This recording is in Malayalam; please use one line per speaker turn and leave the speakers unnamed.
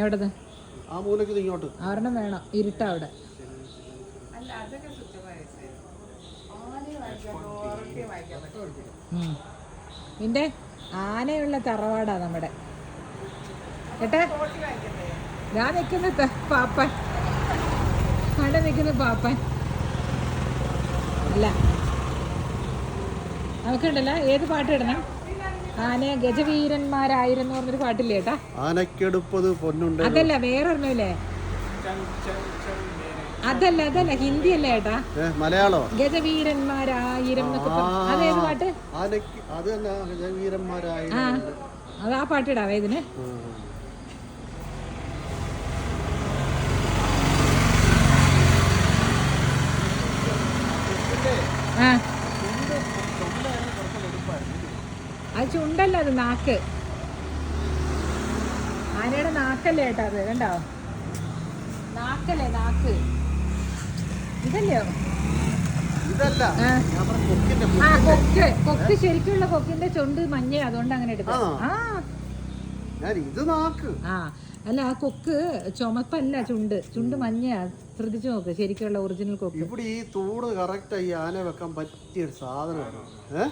എവിടത്
ആ മൂലക്ക് ഇങ്ങോട്ട്
ഒരെണ്ണം വേണം. ഇരുട്ടാ അവിടെ. പിന്നെ ആനയുള്ള തറവാടാ നമ്മുടെ. കേട്ടാ ഞാൻ നിൽക്കുന്ന പാപ്പൻ, അവിടെ നിൽക്കുന്ന പാപ്പൻ അല്ല. നമുക്കുണ്ടല്ലോ ഏത് പാട്ട് ഇടണം? ആന ഗജവീരന്മാരായിരുന്നു പറഞ്ഞൊരു പാട്ടില്ലേ ഏട്ടാ?
ആനക്കെടുപ്പത് പൊന്നുണ്ട്.
അതല്ല, വേറൊരെണ്ണമില്ലേ? അതല്ല ഹിന്ദി അല്ലേ ഏട്ടാ?
മലയാളോ?
ഗജവീരന്മാരായിരം എന്നൊക്കെ പറഞ്ഞു. അതേത് പാട്ട്?
അത് തന്നെ ഗജവീരന്മാരായിരം.
അത് ആ പാട്ടിടാവേ ഇതിന്. അത് ചുണ്ടല്ല, അത് നാക്ക്. ആനയുടെ നാക്കല്ലേ ഏട്ടാ അത്? കണ്ടോ? നാക്കല്ലേ, നാക്ക്. ഇതല്ലയോ? കൊക്ക് ശരിക്കുള്ള കൊക്കിന്റെ ചുണ്ട് മഞ്ഞ, അതുകൊണ്ട് അങ്ങനെ എടുക്കാം. അല്ല, ആ കൊക്ക് ചുമപ്പല്ല, ചുണ്ട് മഞ്ഞയാ. ശ്രദ്ധിച്ചു നോക്ക്, ശരിക്കുള്ള ഒറിജിനൽ കൊക്ക്.
ഇവിടെ ഈ തൂട് കറക്റ്റ് ആയി ആന വെക്കാൻ പറ്റിയൊരു സാധനമാണ്.